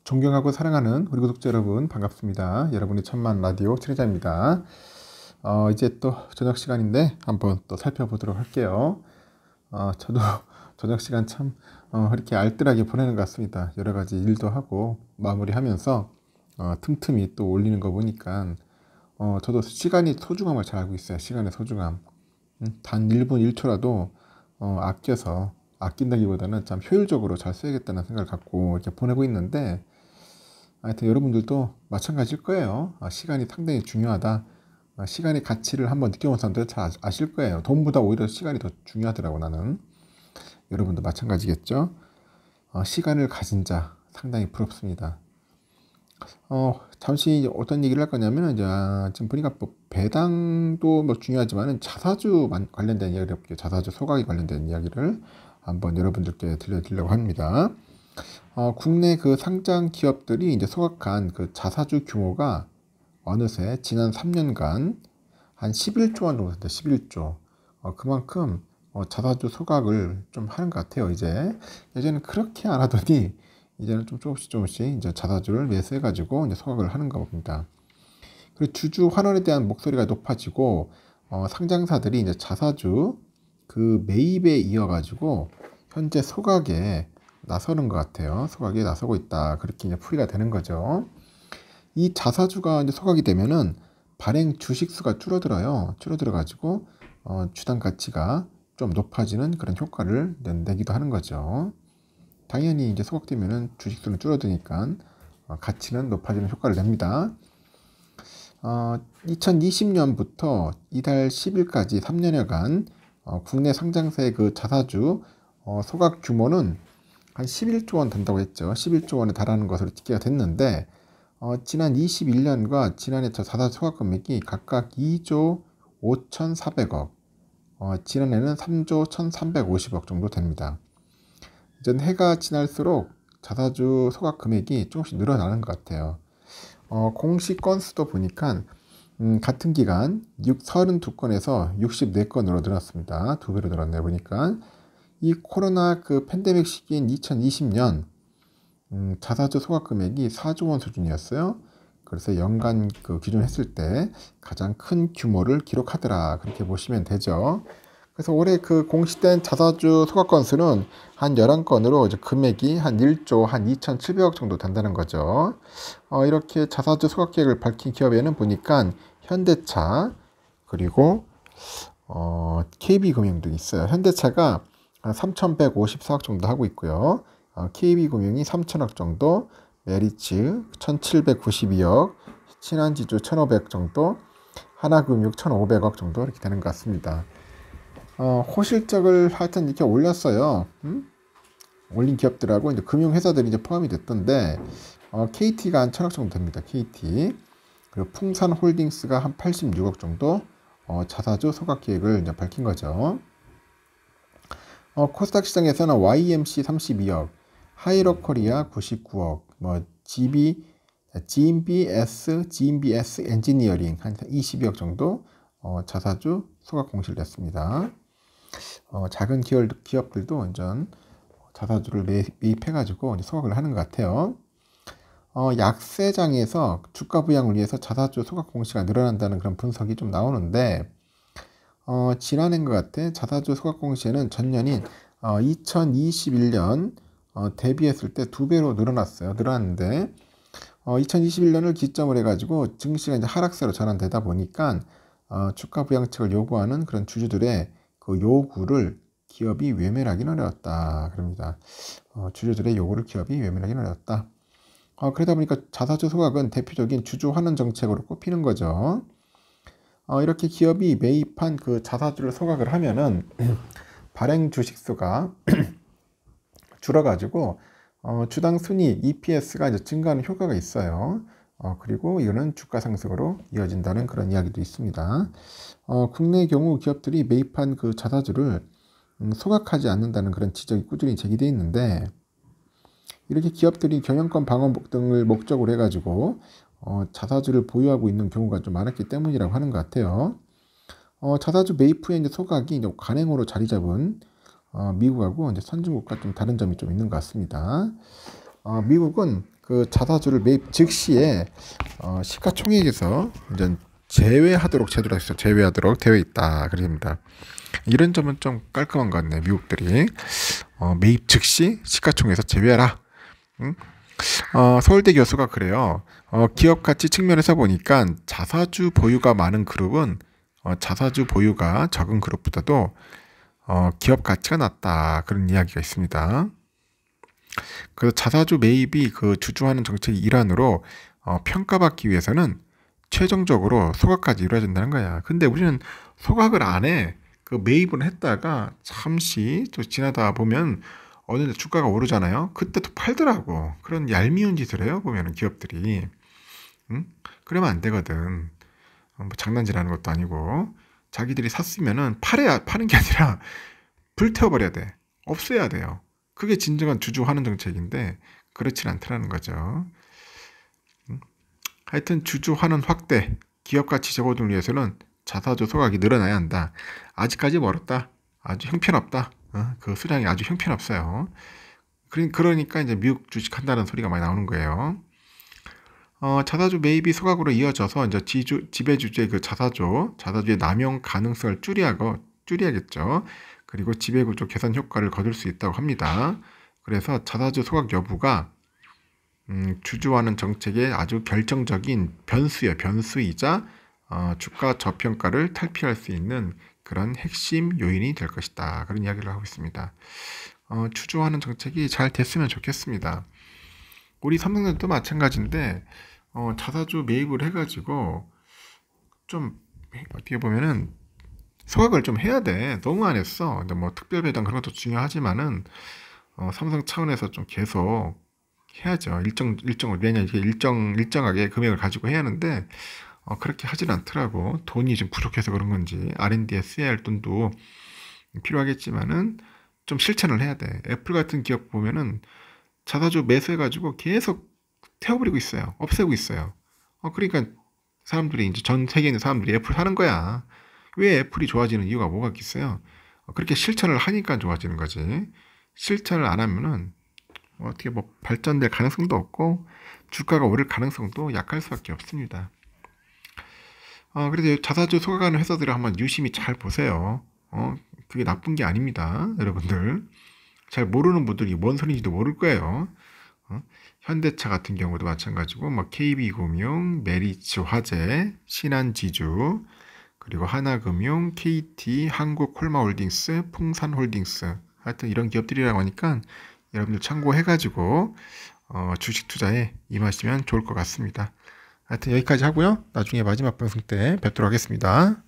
존경하고 사랑하는 우리 구독자 여러분 반갑습니다. 여러분의 천만 라디오 최리자입니다. 이제 또 저녁 시간인데 한번 또 살펴보도록 할게요. 저도 저녁 시간 참 이렇게 알뜰하게 보내는 것 같습니다. 여러 가지 일도 하고 마무리하면서 틈틈이 또 올리는 거 보니까 저도 시간이 소중함을 잘 알고 있어요. 시간의 소중함. 단 1분 1초라도 아낀다기보다는 참 효율적으로 잘 써야겠다는 생각을 갖고 이렇게 보내고 있는데, 하여튼 여러분들도 마찬가지일 거예요. 시간이 상당히 중요하다. 시간의 가치를 한번 느껴본 사람들 잘 아실 거예요. 돈보다 오히려 시간이 더 중요하더라고, 나는. 여러분도 마찬가지겠죠? 시간을 가진 자 상당히 부럽습니다. 잠시 어떤 얘기를 할 거냐면, 이제 지금 보니까 뭐 배당도 뭐 중요하지만 자사주 관련된 이야기를 해볼게요. 자사주 소각에 관련된 이야기를 한번 여러분들께 들려드리려고 합니다. 국내 그 상장 기업들이 이제 소각한 그 자사주 규모가 어느새 지난 3년간 한 11조 원 정도 됐다. 11조. 그만큼 자사주 소각을 좀 하는 것 같아요. 이제 예전에는 그렇게 안 하더니 이제는 좀 조금씩 이제 자사주를 매수해가지고 이제 소각을 하는 겁니다. 그리고 주주 환원에 대한 목소리가 높아지고 상장사들이 이제 자사주 그 매입에 이어가지고 현재 소각에 나서는 것 같아요. 소각에 나서고 있다. 그렇게 이제 풀이가 되는 거죠. 이 자사주가 이제 소각이 되면은 발행 주식수가 줄어들어요. 줄어들어가지고 주당 가치가 좀 높아지는 그런 효과를 내기도 하는 거죠. 당연히 이제 소각되면은 주식수는 줄어드니까 가치는 높아지는 효과를 냅니다. 2020년부터 이달 10일까지 3년여간 국내 상장사의 그 자사주 소각 규모는 한 11조 원 된다고 했죠. 11조 원에 달하는 것으로 집계가 됐는데, 지난 21년과 지난해 자사주 소각 금액이 각각 2조 5,400억, 지난해는 3조 1,350억 정도 됩니다. 이제 해가 지날수록 자사주 소각 금액이 조금씩 늘어나는 것 같아요. 공식 건수도 보니까 같은 기간 32건에서 64건으로 늘었습니다. 2배로 늘었네요. 보니까 이 코로나 그 팬데믹 시기인 2020년 자사주 소각 금액이 4조 원 수준이었어요. 그래서 연간 그 기준 했을 때 가장 큰 규모를 기록하더라. 그렇게 보시면 되죠. 그래서 올해 그 공시된 자사주 소각 건수는 한 11건으로 이제 금액이 한 1조 한 2,700억 정도 된다는 거죠. 이렇게 자사주 소각 계획을 밝힌 기업에는 보니까 현대차 그리고 KB금융도 있어요. 현대차가 3,154억 정도 하고 있고요. KB금융이 3,000억 정도, 메리츠 1,792억, 신한지주 1,500억 정도, 하나금융 1,500억 정도 이렇게 되는 것 같습니다. 호실적을 하여튼 이렇게 올렸어요. 올린 기업들하고 이제 금융회사들이 이제 포함이 됐던데, KT가 한 1,000억 정도 됩니다. KT. 그리고 풍산홀딩스가 한 86억 정도 자사주 소각 계획을 이제 밝힌 거죠. 코스닥 시장에서는 YMC 32억, 하이러코리아 99억, 뭐 GMBS 엔지니어링 한 22억 정도 자사주 소각 공시를 냈습니다. 작은 기업들도 완전 자사주를 매입해가지고 소각을 하는 것 같아요. 약세장에서 주가 부양을 위해서 자사주 소각 공시가 늘어난다는 그런 분석이 좀 나오는데, 지난해인 것 같아. 자사주 소각 공시에는 전년인 2021년 대비했을 때 2배로 늘어났는데 2021년을 기점으로 해가지고 증시가 이제 하락세로 전환되다 보니까 주가 부양책을 요구하는 그런 주주들의 그 요구를 기업이 외면하기는 어려웠다. 그럽니다. 주주들의 요구를 기업이 외면하기는 어려웠다. 그러다 보니까 자사주 소각은 대표적인 주주 환원 정책으로 꼽히는 거죠. 이렇게 기업이 매입한 그 자사주를 소각을 하면은 발행 주식수가 줄어가지고 주당 순이익 EPS가 이제 증가하는 효과가 있어요. 그리고 이거는 주가 상승으로 이어진다는 그런 이야기도 있습니다. 국내 경우 기업들이 매입한 그 자사주를 소각하지 않는다는 그런 지적이 꾸준히 제기되어 있는데, 이렇게 기업들이 경영권 방어 등을 목적으로 해가지고 자사주를 보유하고 있는 경우가 좀 많았기 때문이라고 하는 것 같아요. 자사주 매입 후에 이제 소각이 이제 관행으로 자리 잡은 미국하고 이제 선진국과 좀 다른 점이 좀 있는 것 같습니다. 미국은 그 자사주를 매입 즉시에 시가총액에서 완전 제외하도록 제도가 있어. 제외하도록 되어 있다. 그럽니다. 이런 점은 좀 깔끔한 것 같네. 미국들이 매입 즉시 시가총액에서 제외하라. 응? 서울대 교수가 그래요. 기업 가치 측면에서 보니까 자사주 보유가 많은 그룹은 자사주 보유가 적은 그룹보다도 기업 가치가 낮다. 그런 이야기가 있습니다. 그래서 자사주 매입이 그 주주하는 정책의 일환으로 평가받기 위해서는 최종적으로 소각까지 이루어진다는 거야. 근데 우리는 소각을 안 해. 그 매입을 했다가 잠시 또 지나다 보면 어느 날 주가가 오르잖아요. 그때 또 팔더라고. 그런 얄미운 짓을 해요. 보면은 기업들이. 응? 그러면 안 되거든. 뭐 장난질하는 것도 아니고 자기들이 샀으면은 파는 게 아니라 불태워버려야 돼. 없애야 돼요. 그게 진정한 주주환원 정책인데 그렇진 않더라는 거죠. 하여튼 주주환원 확대, 기업 가치 재고등을 위해서는 자사주 소각이 늘어나야 한다. 아직까지 멀었다. 아주 형편없다. 그 수량이 아주 형편없어요. 그러니까 이제 미국 주식한다는 소리가 많이 나오는 거예요. 자사주 매입이 소각으로 이어져서 이제 지배주주의 그 자사주의 남용 가능성을 줄여야겠죠. 그리고 지배구조 개선 효과를 거둘 수 있다고 합니다. 그래서 자사주 소각 여부가 주주환원 정책의 아주 결정적인 변수이자 주가 저평가를 탈피할 수 있는 그런 핵심 요인이 될 것이다. 그런 이야기를 하고 있습니다. 주주환원 정책이 잘 됐으면 좋겠습니다. 우리 삼성전자도 마찬가지인데 자사주 매입을 해가지고 좀 어떻게 보면은 소각을 좀 해야 돼. 너무 안 했어. 근데 뭐 특별 배당 그런 것도 중요하지만은 삼성 차원에서 좀 계속 해야죠. 매년 일정하게 금액을 가지고 해야 하는데 그렇게 하진 않더라고. 돈이 좀 부족해서 그런 건지 R&D에 써야 할 돈도 필요하겠지만은 좀 실천을 해야 돼. 애플 같은 기업 보면은 자사주 매수해가지고 계속 태워버리고 있어요. 없애고 있어요. 그러니까 사람들이 이제 전 세계에 있는 사람들이 애플 사는 거야. 왜 애플이 좋아지는 이유가 뭐가 있겠어요? 그렇게 실천을 하니까 좋아지는 거지. 실천을 안 하면은 어떻게 뭐 발전될 가능성도 없고 주가가 오를 가능성도 약할 수밖에 없습니다. 그래서 자사주 소각하는 회사들을 한번 유심히 잘 보세요. 그게 나쁜 게 아닙니다. 여러분들. 잘 모르는 분들이 뭔 소리인지도 모를 거예요. 현대차 같은 경우도 마찬가지고 뭐 KB금융, 메리츠화재, 신한지주, 그리고 하나금융, KT, 한국콜마홀딩스, 풍산홀딩스 하여튼 이런 기업들이라고 하니까 여러분들 참고해가지고 주식 투자에 임하시면 좋을 것 같습니다. 하여튼 여기까지 하고요. 나중에 마지막 방송 때 뵙도록 하겠습니다.